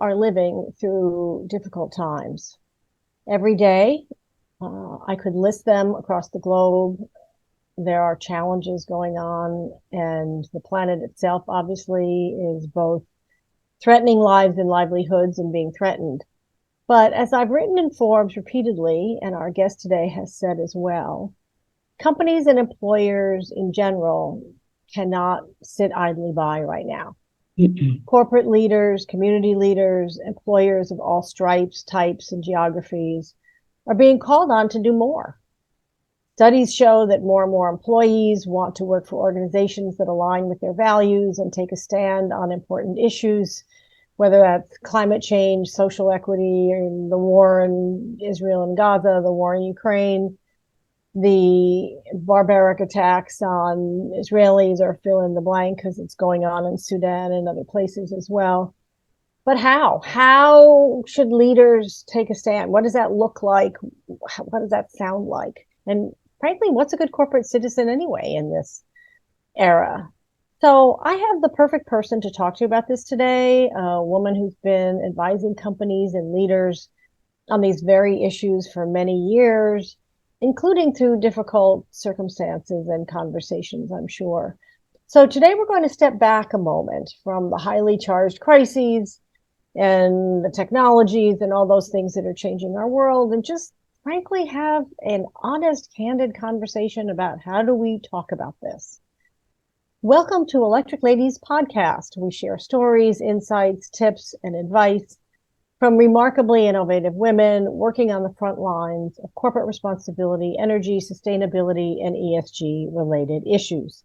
are living through difficult times. Every day, I could list them across the globe. There are challenges going on, and the planet itself obviously is both threatening lives and livelihoods and being threatened. But as I've written in Forbes repeatedly, and our guest today has said as well, companies and employers in general cannot sit idly by right now. Mm-mm. Corporate leaders, community leaders, employers of all stripes, types, and geographies are being called on to do more. Studies show that more and more employees want to work for organizations that align with their values and take a stand on important issues, whether that's climate change, social equity, or the war in Israel and Gaza, the war in Ukraine, the barbaric attacks on Israelis, or fill in the blank because it's going on in Sudan and other places as well. But how? How should leaders take a stand? What does that look like? What does that sound like? And frankly, what's a good corporate citizen anyway in this era? So I have the perfect person to talk to about this today, a woman who's been advising companies and leaders on these very issues for many years, including through difficult circumstances and conversations, I'm sure. So today we're going to step back a moment from the highly charged crises and the technologies and all those things that are changing our world, and just frankly have an honest, candid conversation about how do we talk about this. Welcome to Electric Ladies Podcast. We share stories, insights, tips, and advice from remarkably innovative women working on the front lines of corporate responsibility, energy, sustainability, and ESG related issues.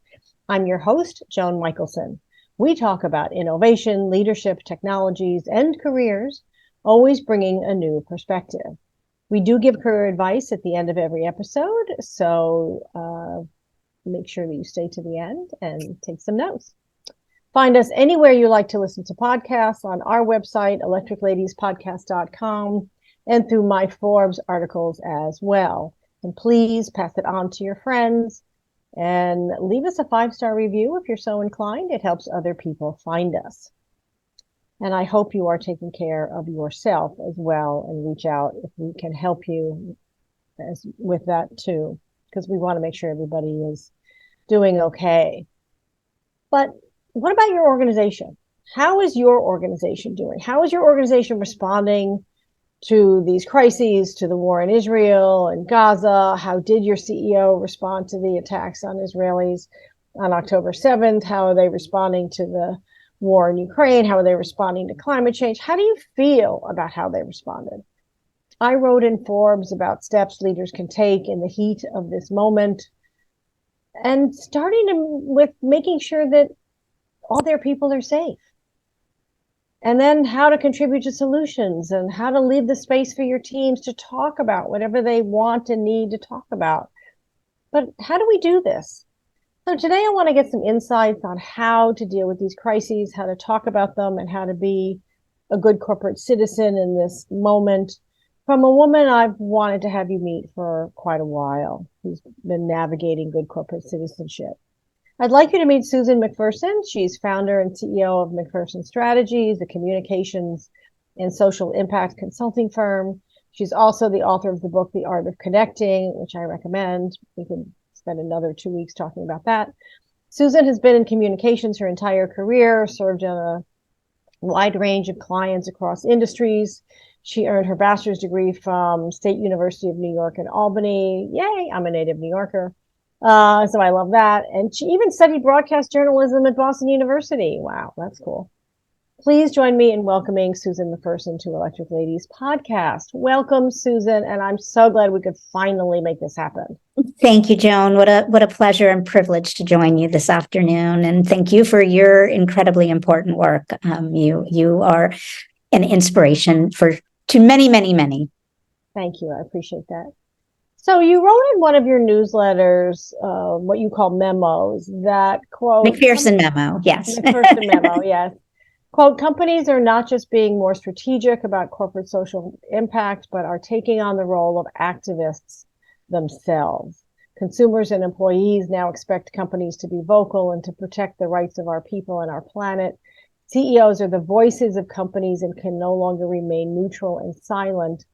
I'm your host, Joan Michelson. We talk about innovation, leadership, technologies, and careers, always bringing a new perspective. We do give career advice at the end of every episode, so make sure that you stay to the end and take some notes. Find us anywhere you like to listen to podcasts, on our website, electricladiespodcast.com, and through my Forbes articles as well. And please pass it on to your friends and leave us a 5-star review if you're so inclined. It helps other people find us. And I hope you are taking care of yourself as well, and reach out if we can help you with that too, because we want to make sure everybody is doing okay. But what about your organization? How is your organization doing? How is your organization responding to these crises, to the war in Israel and Gaza? How did your CEO respond to the attacks on Israelis on October 7th? How are they responding to the war in Ukraine? How are they responding to climate change? How do you feel about how they responded? I wrote in Forbes about steps leaders can take in the heat of this moment, and starting with making sure that all their people are safe. And then how to contribute to solutions, and how to leave the space for your teams to talk about whatever they want and need to talk about. But how do we do this? So today I want to get some insights on how to deal with these crises, how to talk about them, and how to be a good corporate citizen in this moment, from a woman I've wanted to have you meet for quite a while, who's been navigating good corporate citizenship. I'd like you to meet Susan McPherson. She's founder and CEO of McPherson Strategies, a communications and social impact consulting firm. She's also the author of the book, The Art of Connecting, which I recommend. We can spend another 2 weeks talking about that. Susan has been in communications her entire career, served on a wide range of clients across industries. She earned her bachelor's degree from State University of New York in Albany. Yay, I'm a native New Yorker. So I love that. And she even studied broadcast journalism at Boston University. Wow, that's cool. Please join me in welcoming Susan McPherson to Electric Ladies Podcast. Welcome, Susan, and I'm so glad we could finally make this happen. Thank you, Joan. What a pleasure and privilege to join you this afternoon, and thank you for your incredibly important work. You are an inspiration to many. Thank you. I appreciate that. So you wrote in one of your newsletters, what you call memos, that quote McPherson Memo, yes. McPherson Memo, yes. Quote, companies are not just being more strategic about corporate social impact, but are taking on the role of activists themselves. Consumers and employees now expect companies to be vocal and to protect the rights of our people and our planet. CEOs are the voices of companies and can no longer remain neutral and silent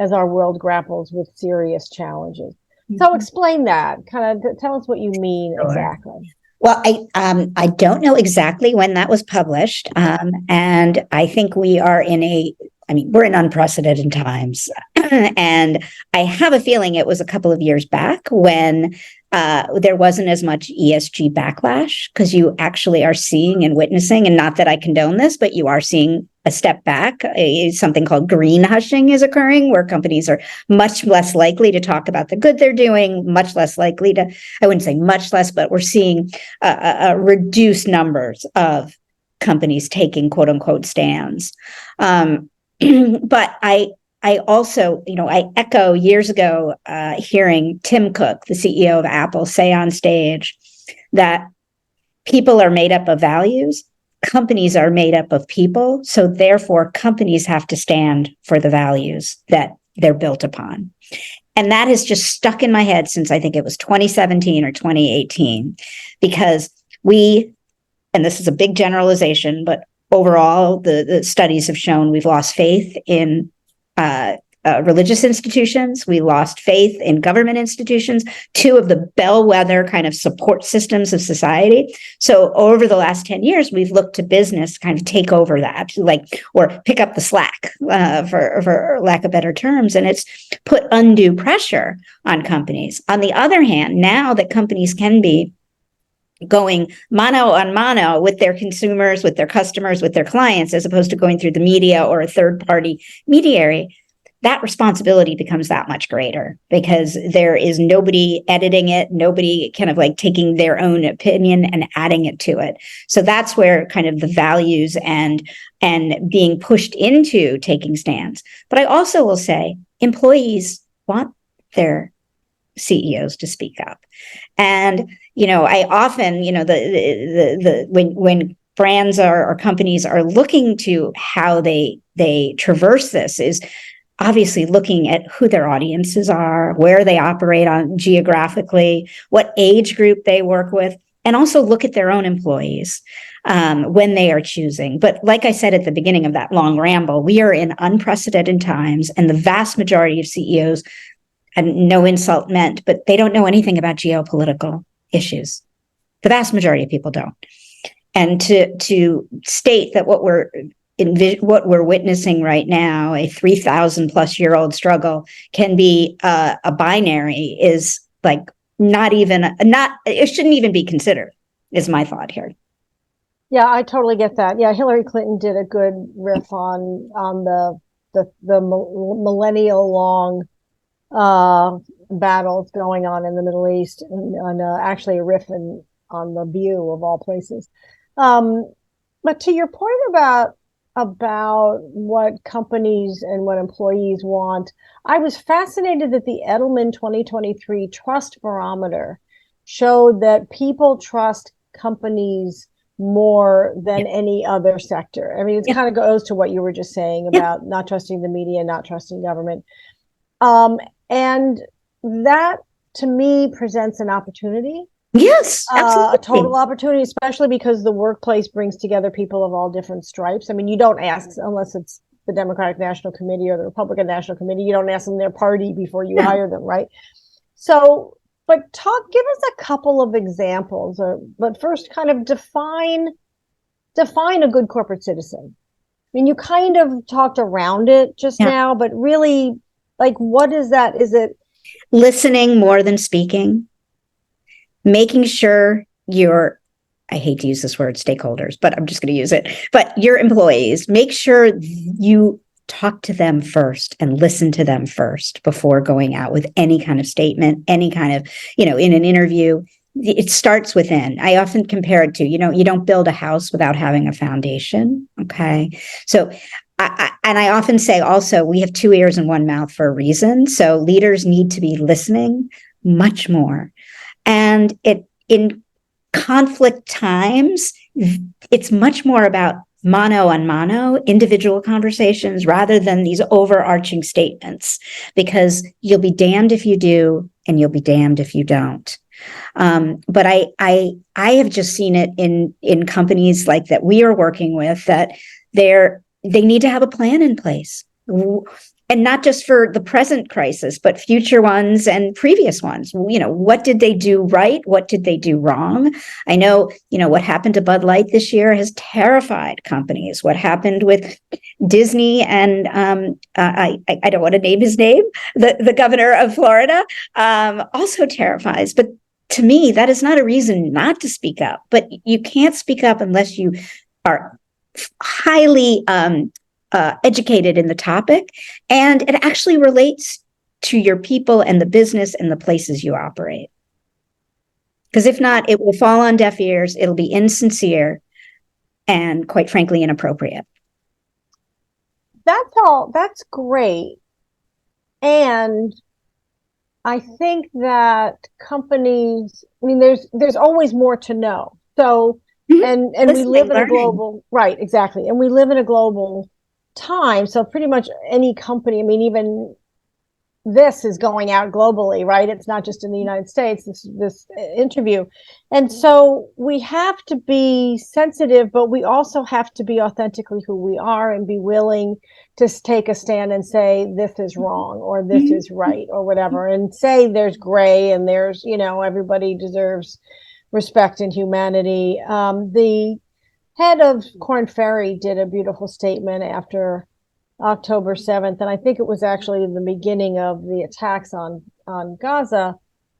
as our world grapples with serious challenges. So explain that. Kind of tell us what you mean exactly. Well, I don't know exactly when that was published, and I think we are we're in unprecedented times, and I have a feeling it was a couple of years back when there wasn't as much ESG backlash, because you actually are seeing and witnessing, and not that I condone this, but you are seeing a step back. Something called green hushing is occurring, where companies are much less likely to talk about the good they're doing, much less likely to, I wouldn't say much less, but we're seeing reduced numbers of companies taking quote unquote stands. But I also, I echo years ago hearing Tim Cook, the CEO of Apple, say on stage that people are made up of values, companies are made up of people, so therefore companies have to stand for the values that they're built upon. And that has just stuck in my head since I think it was 2017 or 2018, because and this is a big generalization, but overall, the studies have shown we've lost faith in religious institutions. We lost faith in government institutions, two of the bellwether kind of support systems of society. So over the last 10 years, we've looked to business kind of take over that, or pick up the slack, for lack of better terms. And it's put undue pressure on companies. On the other hand, now that companies can be going mano a mano with their consumers, with their customers, with their clients, as opposed to going through the media or a third-party mediary, that responsibility becomes that much greater, because there is nobody editing it, nobody kind of taking their own opinion and adding it to it. So that's where kind of the values and being pushed into taking stands. But I also will say employees want their CEOs to speak up. And, I often, when brands or companies are looking to how they traverse this, is obviously looking at who their audiences are, where they operate on geographically, what age group they work with, and also look at their own employees when they are choosing. But like I said at the beginning of that long ramble, we are in unprecedented times, and the vast majority of CEOs, and no insult meant, but they don't know anything about geopolitical issues. The vast majority of people don't. And to state that what we're witnessing right now, a 3,000 plus year old struggle, can be a binary is it shouldn't even be considered, is my thought here. Yeah, I totally get that. Yeah, Hillary Clinton did a good riff on the millennial long battles going on in the Middle East, and actually a riff on The View of all places. But to your point about what companies and what employees want, I was fascinated that the Edelman 2023 Trust Barometer showed that people trust companies more than any other sector. I mean, it kind of goes to what you were just saying about not trusting the media, not trusting government. And that, to me, presents an opportunity. Yes, absolutely. A total opportunity, especially because the workplace brings together people of all different stripes. I mean, you don't ask, unless it's the Democratic National Committee or the Republican National Committee, you don't ask them their party before you hire them, right? So, but give us a couple of examples, but first kind of define a good corporate citizen. I mean, you kind of talked around it just now, but really, what is that? Is it listening more than speaking? Making sure I hate to use this word, stakeholders, but I'm just going to use it. But your employees, make sure you talk to them first and listen to them first before going out with any kind of statement, any kind of, in an interview. It starts within. I often compare it to, you don't build a house without having a foundation. Okay. So I often say also, we have 2 ears and 1 mouth for a reason. So leaders need to be listening much more. And in conflict times, it's much more about mano a mano, individual conversations, rather than these overarching statements, because you'll be damned if you do, and you'll be damned if you don't. But I have just seen it in companies like that we are working with, that they need to have a plan in place, and not just for the present crisis, but future ones and previous ones. What did they do right? What did they do wrong? I know, what happened to Bud Light this year has terrified companies. What happened with Disney and I don't want to name his name, the governor of Florida, also terrifies. But to me, that is not a reason not to speak up. But you can't speak up unless you are highly educated in the topic, and it actually relates to your people and the business and the places you operate. Because if not, it will fall on deaf ears. It'll be insincere and, quite frankly, inappropriate. That's great. And I think that companies, there's always more to know. So, and we live in a global, right, exactly. And we live in a global time. So pretty much any company, even this is going out globally, right? It's not just in the United States, this interview. And so we have to be sensitive, but we also have to be authentically who we are and be willing to take a stand and say, this is wrong, or this is right, or whatever, and say there's gray and there's, everybody deserves respect and humanity. The head of Korn Ferry did a beautiful statement after October 7th, and I think it was actually the beginning of the attacks on Gaza,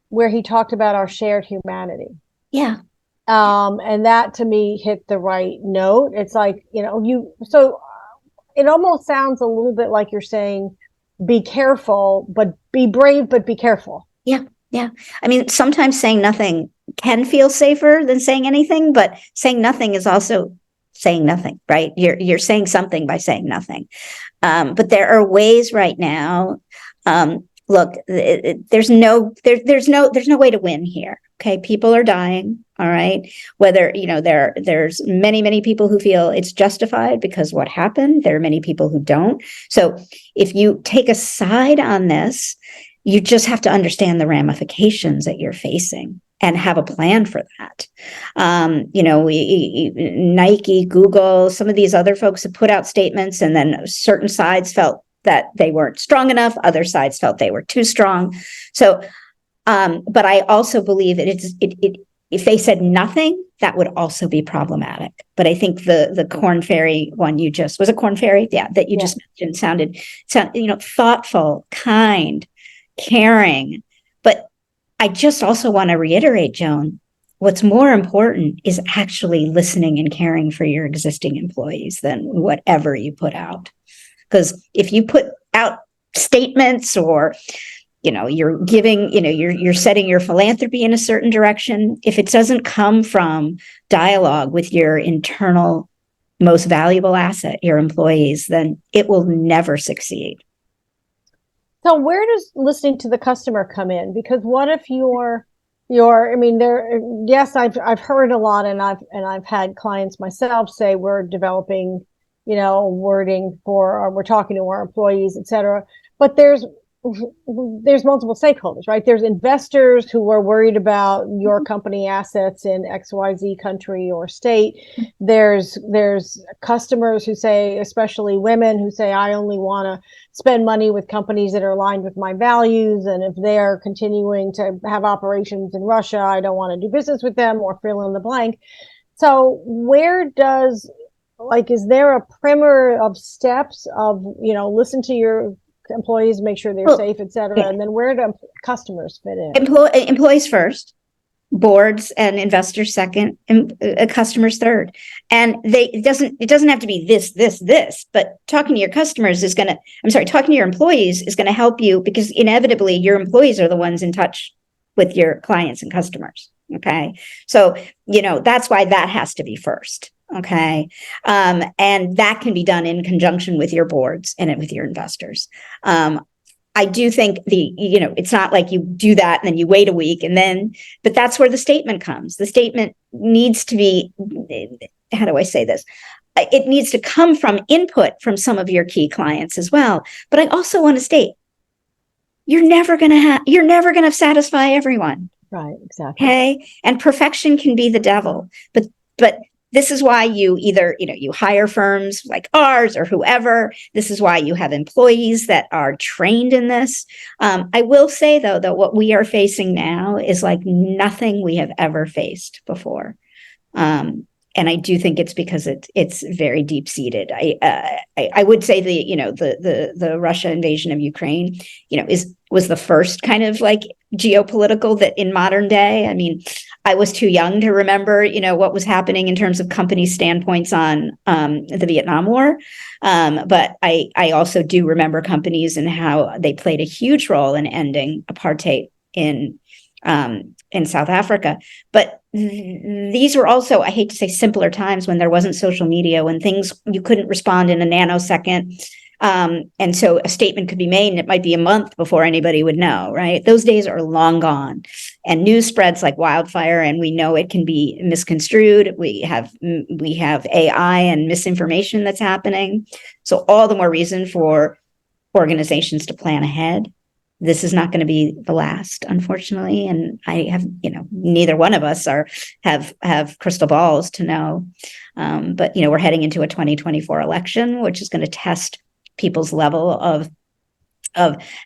where he talked about our shared humanity. Yeah. And that to me hit the right note. It's like, so it almost sounds a little bit like you're saying, be careful, but be brave, but be careful. Yeah. Yeah. Sometimes saying nothing can feel safer than saying anything, but saying nothing is also saying nothing, right? You're saying something by saying nothing. But there are ways right now. Look, there's no way to win here. Okay, people are dying. All right, whether there's many people who feel it's justified because what happened. There are many people who don't. So if you take a side on this, you just have to understand the ramifications that you're facing and have a plan for that. Nike, Google, some of these other folks have put out statements, and then certain sides felt that they weren't strong enough. Other sides felt they were too strong. So, but I also believe if they said nothing, that would also be problematic. But I think the Korn Ferry one was a Korn Ferry, that you just mentioned sounded thoughtful, kind, caring. But I just also want to reiterate, Joan, what's more important is actually listening and caring for your existing employees than whatever you put out. Because if you put out statements, or you're giving, you're setting your philanthropy in a certain direction, if it doesn't come from dialogue with your internal most valuable asset, your employees, then it will never succeed. So where does listening to the customer come in? Because what if I've heard a lot, and I've had clients myself say we're developing, wording or we're talking to our employees, et cetera. But there's multiple stakeholders, right? There's investors who are worried about your company assets in XYZ country or state. There's customers who say, especially women, who say, I only want to spend money with companies that are aligned with my values. And if they're continuing to have operations in Russia, I don't want to do business with them, or fill in the blank. So is there a primer of steps of, listen to your employees, make sure they're safe, et cetera. And then where do customers fit in? Employees first, boards and investors second, and customers third. And it doesn't have to be this, but talking to your employees is going to help you, because inevitably your employees are the ones in touch with your clients and customers. Okay. So, that's why that has to be first. Okay. And that can be done in conjunction with your boards and with your investors. I do think it's not like you do that and then you wait a week but that's where the statement comes. The statement needs to be, how do I say this? It needs to come from input from some of your key clients as well. But I also want to state, you're never going to satisfy everyone. Right, exactly. Okay. And perfection can be the devil. But this is why you either, you hire firms like ours or whoever. This is why you have employees that are trained in this. I will say, though, that what we are facing now is like nothing we have ever faced before. And I do think it's because it's very deep seated. I would say the Russia invasion of Ukraine, was the first kind of like geopolitical that in modern day. I mean, I was too young to remember, what was happening in terms of company standpoints on the Vietnam War. But I also do remember companies and how they played a huge role in ending apartheid in South Africa. But these were also, I hate to say, simpler times when there wasn't social media, when you couldn't respond in a nanosecond. And so a statement could be made and it might be a month before anybody would know, right? Those days are long gone. And news spreads like wildfire, and we know it can be misconstrued. We have AI and misinformation that's happening. So all the more reason for organizations to plan ahead. This is not going to be the last, unfortunately. And I have, neither one of us have crystal balls to know. But, we're heading into a 2024 election, which is going to test people's level of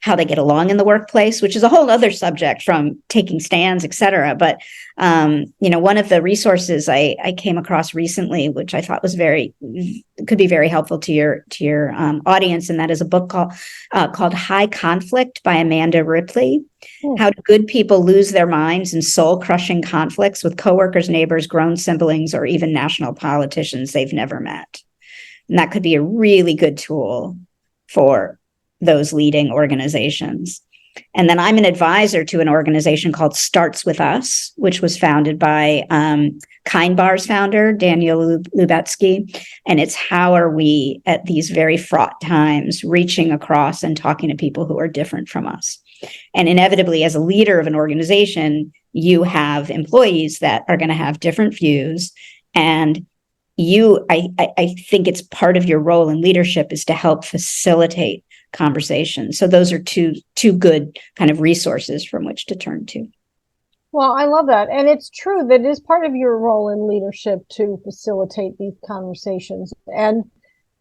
how they get along in the workplace, which is a whole other subject from taking stands, et cetera. But, one of the resources I came across recently, which I thought could be very helpful to your audience, and that is a book called High Conflict by Amanda Ripley. How do good people lose their minds in soul-crushing conflicts with coworkers, neighbors, grown siblings, or even national politicians they've never met? And that could be a really good tool for those leading organizations. And then I'm an advisor to an organization called Starts With Us, which was founded by Kind Bar's founder, Daniel Lubetzky. And it's how are we at these very fraught times reaching across and talking to people who are different from us. And inevitably, as a leader of an organization, you have employees that are going to have different views. And I think it's part of your role in leadership is to help facilitate conversation. So those are two good kind of resources from which to turn to. Well, I love that. And it's true that it is part of your role in leadership to facilitate these conversations. And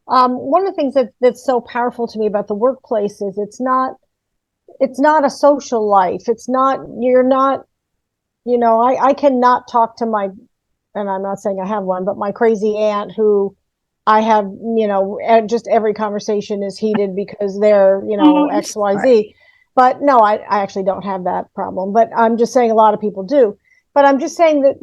one of the things that's so powerful to me about the workplace is it's not a social life. I cannot talk to and I'm not saying I have one, but my crazy aunt who I have, just every conversation is heated because they're, XYZ. But no, I actually don't have that problem. But I'm just saying a lot of people do. But I'm just saying that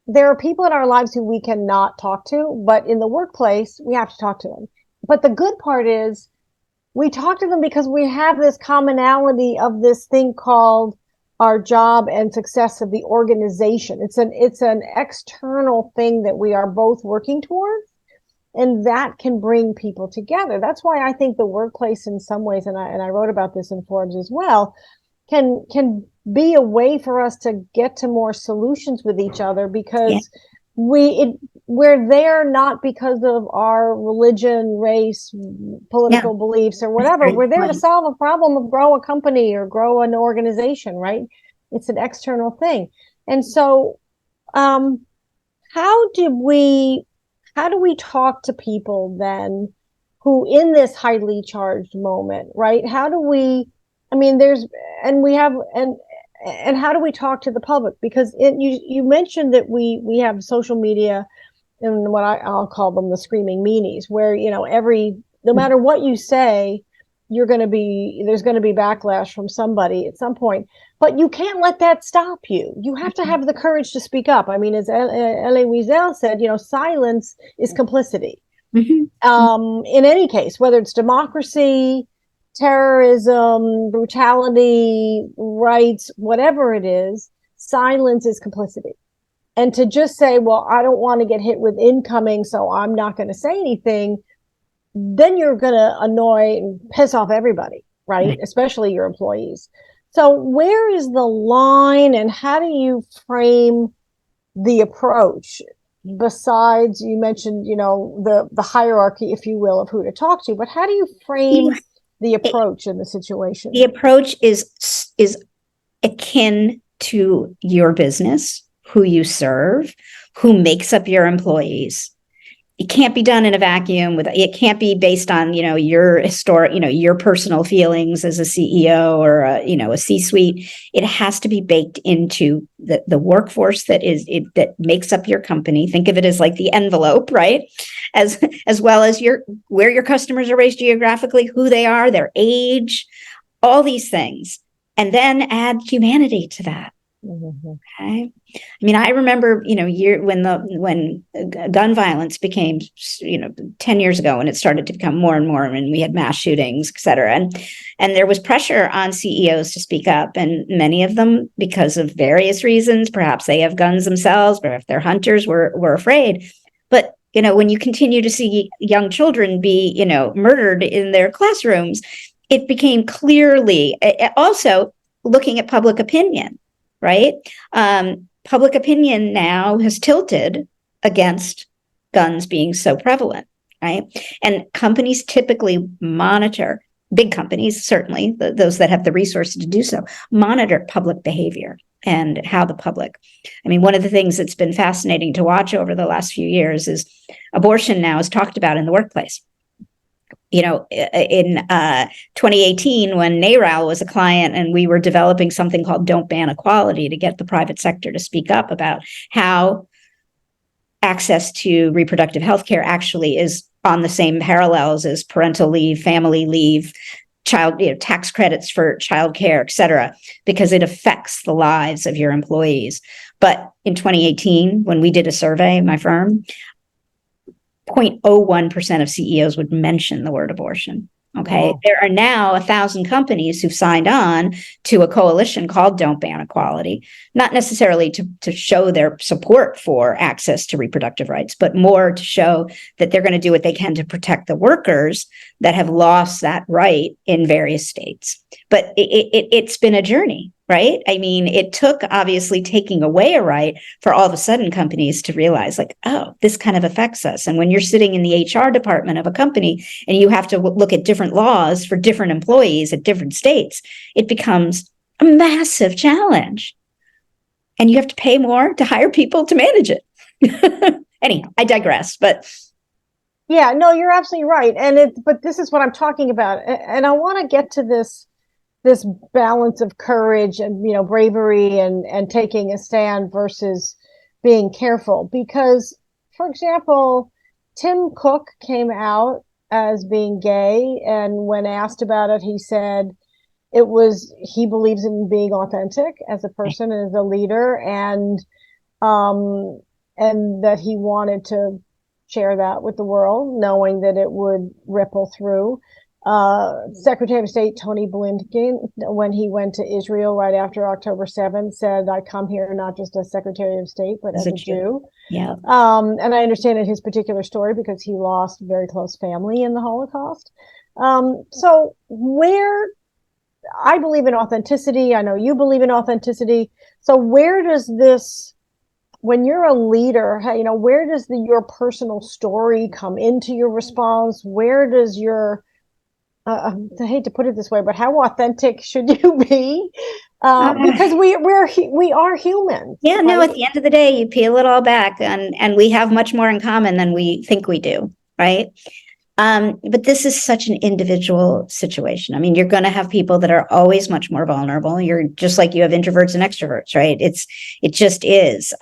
there are people in our lives who we cannot talk to, but in the workplace, we have to talk to them. But the good part is we talk to them because we have this commonality of this thing called our job and success of the organization. It's an external thing that we are both working towards, and that can bring people together. That's why I think the workplace in some ways, and I wrote about this in Forbes as well, can be a way for us to get to more solutions with each other because we're there not because of our religion, race, political beliefs or whatever. We're there to solve a problem of grow a company or grow an organization, right? It's an external thing. And so how do we talk to people then who in this highly charged moment, right? How do we, and how do we talk to the public? Because you mentioned that we have social media and what I'll call them the screaming meanies, where, no matter what you say, there's going to be backlash from somebody at some point, but you can't let that stop you. You have to have the courage to speak up. I mean, as Elie Wiesel said, silence is complicity. Mm-hmm. In any case, whether it's democracy, terrorism, brutality, rights, whatever it is, silence is complicity. And to just say, well, I don't want to get hit with incoming, so I'm not going to say anything, then you're going to annoy and piss off everybody, right? Especially your employees. So where is the line and how do you frame the approach? Besides, you mentioned, the hierarchy, if you will, of who to talk to, but how do you frame the approach in the situation? The approach is akin to your business, who you serve, who makes up your employees. It can't be done in a vacuum. It can't be based on, your historic, your personal feelings as a CEO or a C-suite. It has to be baked into the workforce that makes up your company. Think of it as like the envelope, right? As well as where your customers are raised geographically, who they are, their age, all these things, and then add humanity to that. Mm-hmm. Okay. I mean, I remember, when gun violence became, 10 years ago, when it started to become more and more, and we had mass shootings, et cetera. And there was pressure on CEOs to speak up. And many of them, because of various reasons, perhaps they have guns themselves, or if they're hunters, were afraid. But, when you continue to see young children be, murdered in their classrooms, it became clearly also looking at public opinion. Right? Public opinion now has tilted against guns being so prevalent, right? And companies typically monitor, big companies, certainly, those that have the resources to do so, monitor public behavior and how the public. I mean, one of the things that's been fascinating to watch over the last few years is abortion now is talked about in the workplace. In 2018, when NARAL was a client and we were developing something called Don't Ban Equality to get the private sector to speak up about how access to reproductive health care actually is on the same parallels as parental leave, family leave, child, tax credits for childcare, et cetera, because it affects the lives of your employees. But in 2018, when we did a survey, my firm, 0.01% of CEOs would mention the word abortion. Okay. Wow. There are now 1,000 companies who've signed on to a coalition called Don't Ban Equality, not necessarily to show their support for access to reproductive rights, but more to show that they're going to do what they can to protect the workers that have lost that right in various states. But it's been a journey, right? I mean, it took obviously taking away a right for all of a sudden companies to realize like, oh, this kind of affects us. And when you're sitting in the HR department of a company and you have to look at different laws for different employees at different states, it becomes a massive challenge. And you have to pay more to hire people to manage it. Anyhow, I digress, but yeah, no, you're absolutely right. But this is what I'm talking about. And I want to get to this balance of courage and, bravery and taking a stand versus being careful. Because, for example, Tim Cook came out as being gay. And when asked about it, he said he believes in being authentic as a person and as a leader, and that he wanted to share that with the world, knowing that it would ripple through. Secretary of State Tony Blinken, when he went to Israel right after October 7th, said, "I come here not just as Secretary of State, but as a Jew." Yeah. And I understand his particular story because he lost very close family in the Holocaust. So I believe in authenticity. I know you believe in authenticity. So where does this, when you're a leader, where does your personal story come into your response? Where does I hate to put it this way, but how authentic should you be? Because we are humans. Yeah, right? No, at the end of the day, you peel it all back and we have much more in common than we think we do, right? But this is such an individual situation. I mean, you're going to have people that are always much more vulnerable. You're just like you have introverts and extroverts, right? It just is.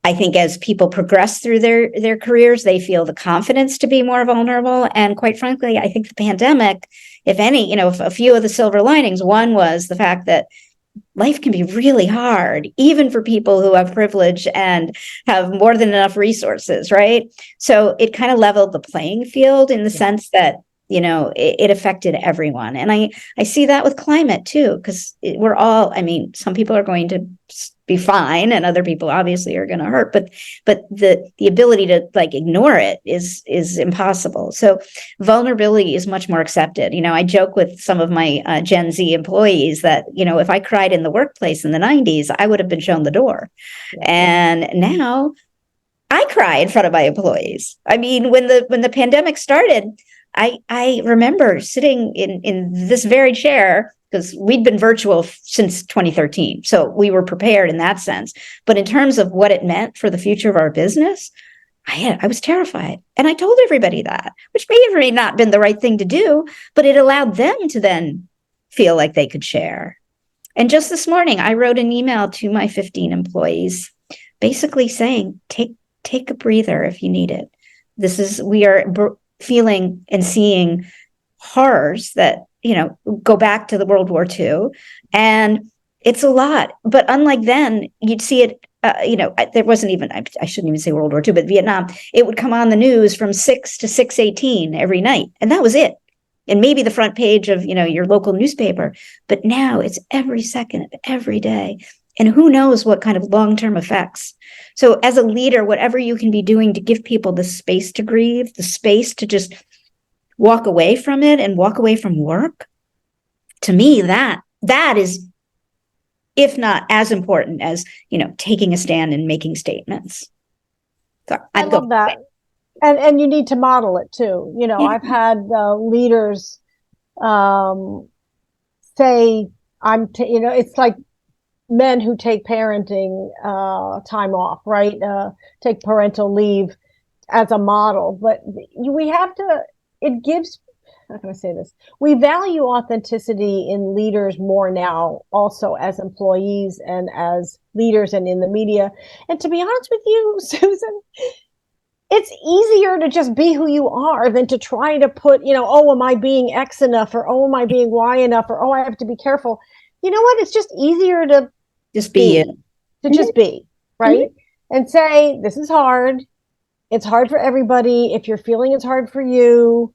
I think as people progress through their careers, they feel the confidence to be more vulnerable. And quite frankly, I think the pandemic, if any, a few of the silver linings, one was the fact that life can be really hard, even for people who have privilege and have more than enough resources, right? So it kind of leveled the playing field in the sense that, it affected everyone. And I see that with climate too, because we're all, some people are going to be fine and other people obviously are going to hurt, but the ability to ignore it is impossible. So vulnerability is much more accepted. I joke with some of my Gen Z employees that, if I cried in the workplace in the 90s, I would have been shown the door. And now I cry in front of my employees. I mean, when the pandemic started, I remember sitting in this very chair because we'd been virtual since 2013. So we were prepared in that sense. But in terms of what it meant for the future of our business, I was terrified. And I told everybody that, which may or may not have been the right thing to do, but it allowed them to then feel like they could share. And just this morning, I wrote an email to my 15 employees, basically saying, take a breather if you need it. We are feeling and seeing horrors that, go back to the World War II. And it's a lot. But unlike then, you'd see it, there wasn't even, I shouldn't even say World War II, but Vietnam, it would come on the news from 6 to 6:18 every night. And that was it. And maybe the front page of, your local newspaper. But now it's every second of every day. And who knows what kind of long-term effects. So as a leader, whatever you can be doing to give people the space to grieve, the space to just walk away from it and walk away from work, to me, that is, if not as important as, taking a stand and making statements. So I love that. And you need to model it too. I've had leaders say, it's like men who take parenting time off, right? Take parental leave as a model. But we have to, it gives, how can I say this? We value authenticity in leaders more now, also as employees and as leaders and in the media. And to be honest with you, Susan, it's easier to just be who you are than to try to put, oh, am I being X enough? Or, oh, am I being Y enough? Or, oh, I have to be careful. You know what? It's just easier to just be, just be, right? Mm-hmm. And say, this is hard. It's hard for everybody. If you're feeling it's hard for you,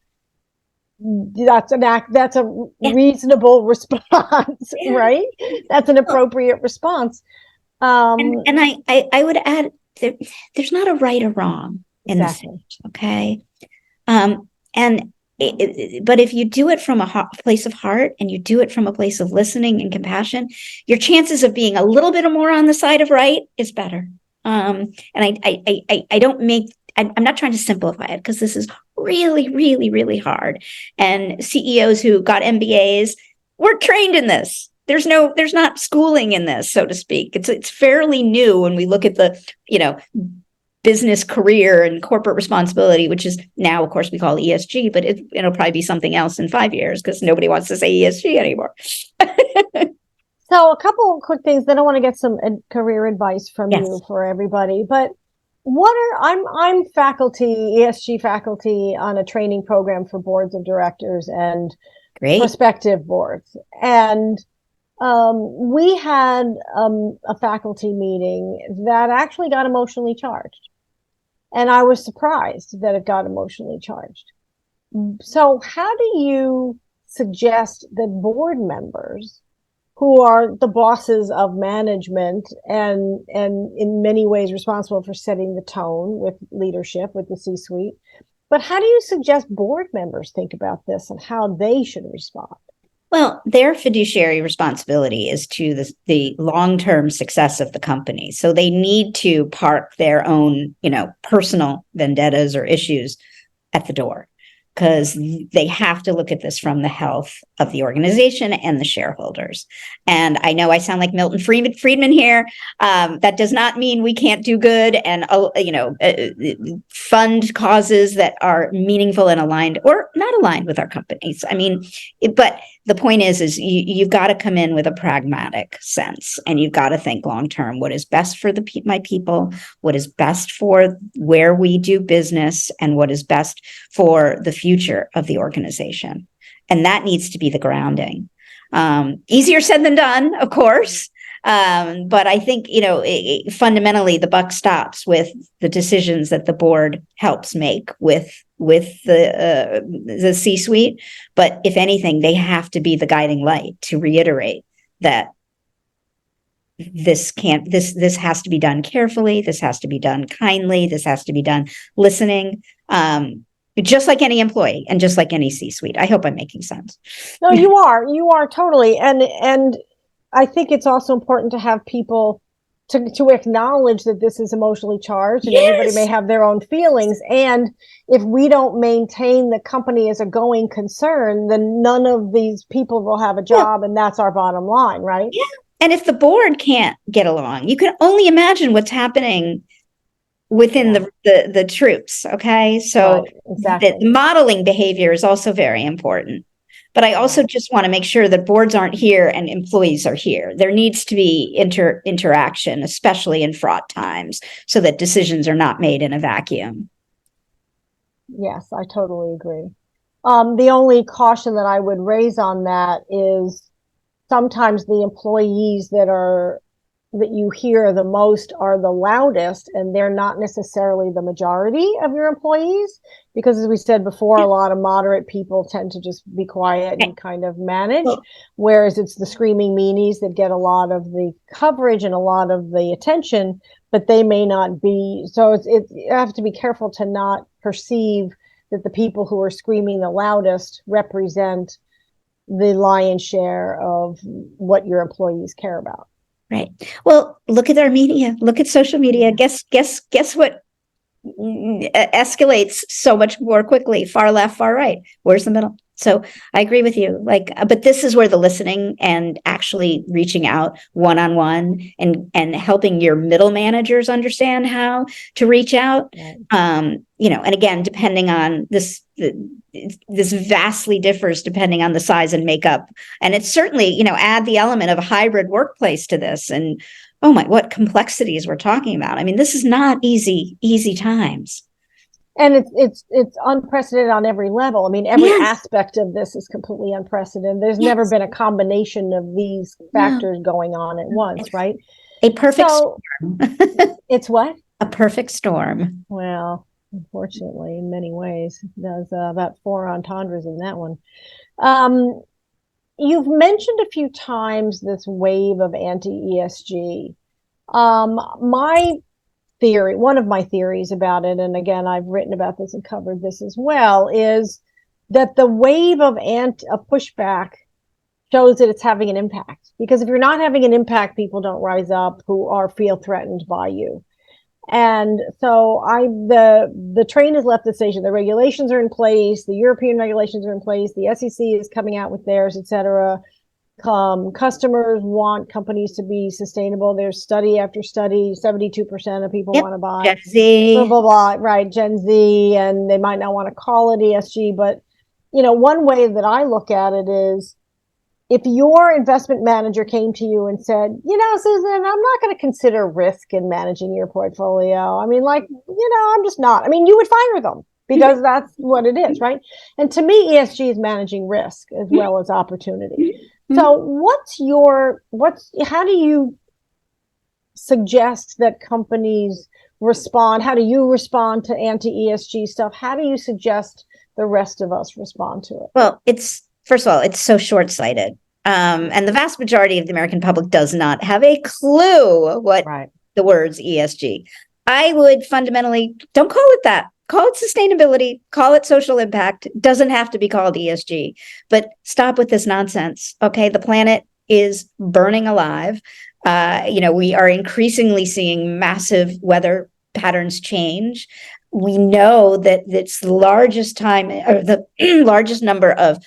that's a reasonable response, right? That's an appropriate responance. And I would add, there's not a right or wrong in this, okay? But if you do it from a place of heart and you do it from a place of listening and compassion, your chances of being a little bit more on the side of right is better. And I'm not trying to simplify it because this is really, really, really hard. And CEOs who got MBAs were trained in this. There's not schooling in this, so to speak. It's fairly new when we look at the, business career and corporate responsibility, which is now, of course, we call ESG, but it'll probably be something else in 5 years because nobody wants to say ESG anymore. So a couple of quick things. Then I want to get some career advice from you for everybody. But I'm faculty, ESG faculty on a training program for boards of directors and prospective boards. And we had a faculty meeting that actually got emotionally charged. And I was surprised that it got emotionally charged. So how do you suggest that board members, who are the bosses of management and in many ways responsible for setting the tone with leadership, with the C-suite, but how do you suggest board members think about this and how they should respond? Well, their fiduciary responsibility is to the long-term success of the company. So they need to park their own, personal vendettas or issues at the door, because they have to look at this from the health of the organization and the shareholders. And I know I sound like Milton Friedman here. That does not mean we can't do good and, fund causes that are meaningful and aligned or not aligned with our companies. But the point is you've got to come in with a pragmatic sense, and you've got to think long-term, what is best for my people, what is best for where we do business, and what is best for the future of the organization. And that needs to be the grounding. Easier said than done, of course. But I think, fundamentally, the buck stops with the decisions that the board helps make with the C-suite. But if anything, they have to be the guiding light to reiterate that this has to be done carefully. This has to be done kindly. This has to be done listening. Just like any employee and just like any C-suite. I hope I'm making sense. No, you are totally. And I think it's also important to have people to acknowledge that this is emotionally charged and everybody may have their own feelings. And if we don't maintain the company as a going concern, then none of these people will have a job, and that's our bottom line, right? Yeah. And if the board can't get along, you can only imagine what's happening within the troops. Okay. So right, exactly. the modeling behavior is also very important. But I also just want to make sure that boards aren't here and employees are here. There needs to be interaction, especially in fraught times, so that decisions are not made in a vacuum. Yes, I totally agree. The only caution that I would raise on that is sometimes the employees that you hear the most are the loudest, and they're not necessarily the majority of your employees, because as we said before, a lot of moderate people tend to just be quiet and kind of manage, whereas it's the screaming meanies that get a lot of the coverage and a lot of the attention, but they may not be. So you have to be careful to not perceive that the people who are screaming the loudest represent the lion's share of what your employees care about. Right. Well, look at our media. Look at social media. Guess what escalates so much more quickly? Far left, far right. Where's the middle? So I agree with you. But this is where the listening and actually reaching out one-on-one and helping your middle managers understand how to reach out. Right. And again, depending on this vastly differs depending on the size and makeup. And it's certainly, add the element of a hybrid workplace to this. And oh my, what complexities we're talking about. I mean, this is not easy times. And it's unprecedented on every level. I mean, every aspect of this is completely unprecedented. There's never been a combination of these factors going on at once, right? A perfect storm. It's what? A perfect storm. Well, unfortunately, in many ways, there's about 4 entendres in that one. You've mentioned a few times this wave of anti-ESG. One of my theories about it, and again, I've written about this and covered this as well, is that the wave of pushback shows that it's having an impact. Because if you're not having an impact, people don't rise up who feel threatened by you. And so the train has left the station. The regulations are in place. The European regulations are in place. The SEC is coming out with theirs, et cetera. Customers want companies to be sustainable. There's study after study, 72% of people want to buy Gen Z. Blah, blah, blah, right, Gen Z, and they might not want to call it ESG, but one way that I look at it is, if your investment manager came to you and said, Susan, I'm not going to consider risk in managing your portfolio. I mean, I'm just not. I mean, you would fire them, because that's what it is, right? And to me, ESG is managing risk as well as opportunity. So how do you suggest that companies respond? How do you respond to anti-ESG stuff? How do you suggest the rest of us respond to it? Well, first of all, it's so short-sighted. And the vast majority of the American public does not have a clue what the words ESG. I would fundamentally, don't call it that. Call it sustainability, call it social impact. It doesn't have to be called ESG, but stop with this nonsense. Okay. The planet is burning alive. We are increasingly seeing massive weather patterns change. We know that it's the largest largest number of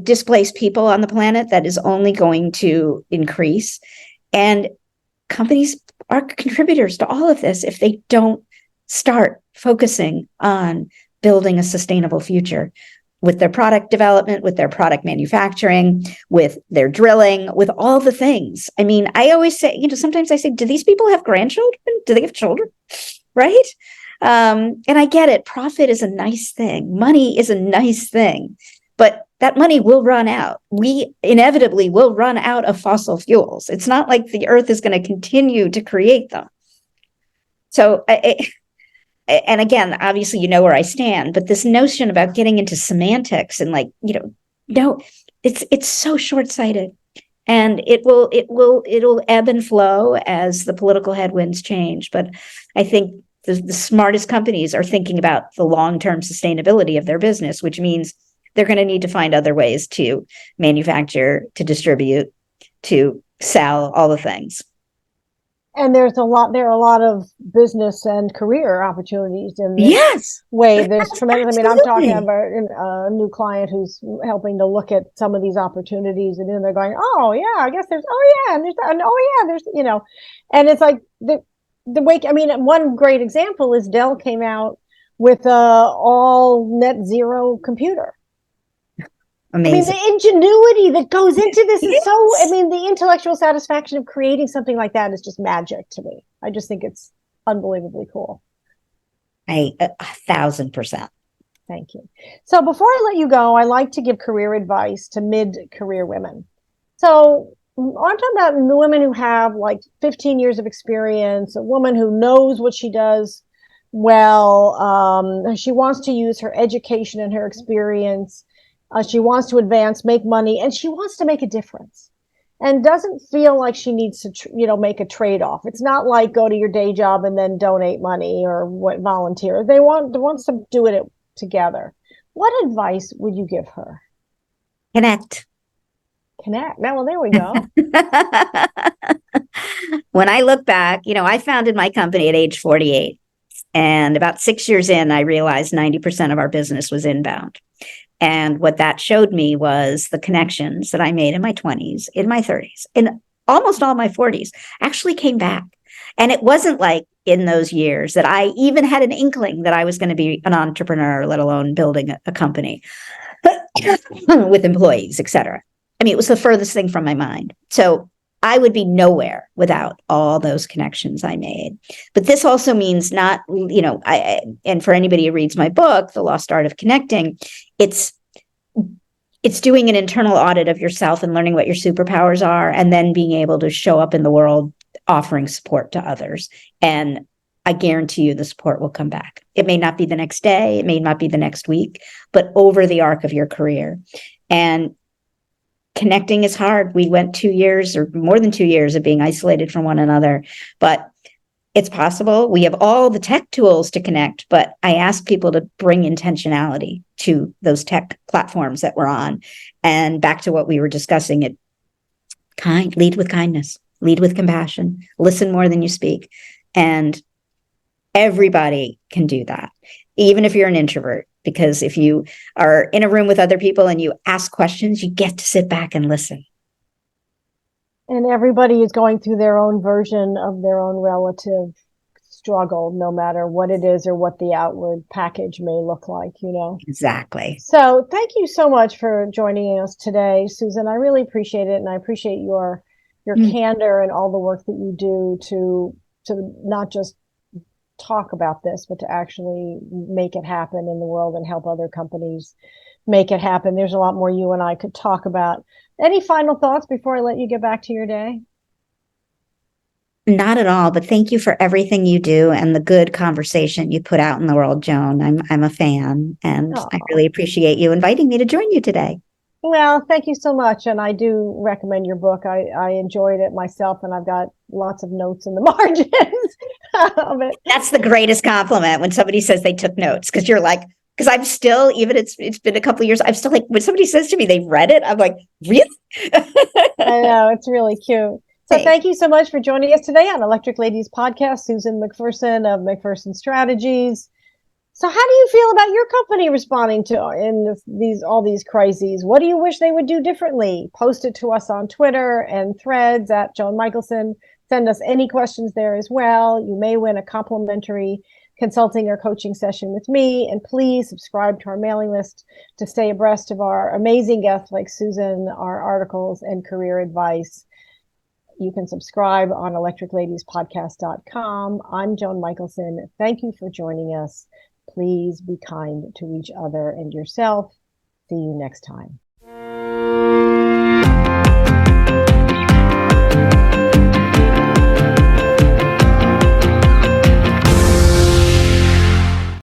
displaced people on the planet that is only going to increase. And companies are contributors to all of this if they don't start focusing on building a sustainable future with their product development, with their product manufacturing, with their drilling, with all the things. I mean, I always say, sometimes I say, do these people have grandchildren? Do they have children? Right? And I get it. Profit is a nice thing. Money is a nice thing. But that money will run out. We inevitably will run out of fossil fuels. It's not like the earth is going to continue to create them. So, and again, obviously, you know where I stand, but this notion about getting into semantics and no, it's so short-sighted, and it'll ebb and flow as the political headwinds change. But I think the smartest companies are thinking about the long-term sustainability of their business, which means they're going to need to find other ways to manufacture, to distribute, to sell, all the things. And there are a lot of business and career opportunities in this Yes. way. There's tremendous. I mean, I'm talking Absolutely. about a new client who's helping to look at some of these opportunities, and then they're going, "Oh yeah, I guess there's oh yeah, and there's and oh yeah, there's and it's like the wake. I mean, one great example is Dell came out with a all net zero computer. I mean, Amazing. the ingenuity that goes into this is so, I Yes. mean, the intellectual satisfaction of creating something like that is just magic to me. I just think it's unbelievably cool. 1,000%. Thank you. So before I let you go, I like to give career advice to mid-career women. So I'm talking about women who have like 15 years of experience, a woman who knows what she does well. She wants to use her education and her experience. She wants to advance, make money, and she wants to make a difference. And doesn't feel like she needs to, make a trade-off. It's not like go to your day job and then donate money or what volunteer. They wants to do it together. What advice would you give her? Connect. Connect. Now, well, there we go. When I look back, I founded my company at age 48. And about 6 years in, I realized 90% of our business was inbound. And what that showed me was the connections that I made in my 20s, in my 30s, in almost all my 40s actually came back. And it wasn't like in those years that I even had an inkling that I was going to be an entrepreneur, let alone building a company with employees, et cetera. I mean, it was the furthest thing from my mind. So I would be nowhere without all those connections I made. But this also means not, and for anybody who reads my book, The Lost Art of Connecting, it's doing an internal audit of yourself and learning what your superpowers are, and then being able to show up in the world offering support to others. And I guarantee you the support will come back. It may not be the next day, it may not be the next week, but over the arc of your career. And connecting is hard. We went 2 years or more than 2 years of being isolated from one another, but it's possible. We have all the tech tools to connect, but I ask people to bring intentionality to those tech platforms that we're on. And back to what we were discussing, lead with kindness, lead with compassion, listen more than you speak. And everybody can do that, even if you're an introvert, because if you are in a room with other people and you ask questions, you get to sit back and listen. And everybody is going through their own version of their own relative struggle, no matter what it is or what the outward package may look like, Exactly. So thank you so much for joining us today, Susan. I really appreciate it. And I appreciate your candor and all the work that you do to not just talk about this, but to actually make it happen in the world and help other companies make it happen. There's a lot more you and I could talk about. Any final thoughts before I let you get back to your day? Not at all, but thank you for everything you do and the good conversation you put out in the world, Joan. I'm a fan, and I really appreciate you inviting me to join you today. Well, thank you so much. And I do recommend your book. I enjoyed it myself, and I've got lots of notes in the margins of it. That's the greatest compliment when somebody says they took notes, because you're like, because I'm still, even it's been a couple of years, I'm still like, when somebody says to me they've read it, I'm like, really? I know, it's really cute. So thank you so much for joining us today on Electric Ladies Podcast. Susan McPherson of McPherson Strategies. So how do you feel about your company responding to all these crises? What do you wish they would do differently? Post it to us on Twitter and Threads at Joan Michelson. Send us any questions there as well. You may win a complimentary consulting or coaching session with me. And please subscribe to our mailing list to stay abreast of our amazing guests like Susan, our articles and career advice. You can subscribe on electricladiespodcast.com. I'm Joan Michelson. Thank you for joining us. Please be kind to each other and yourself. See you next time.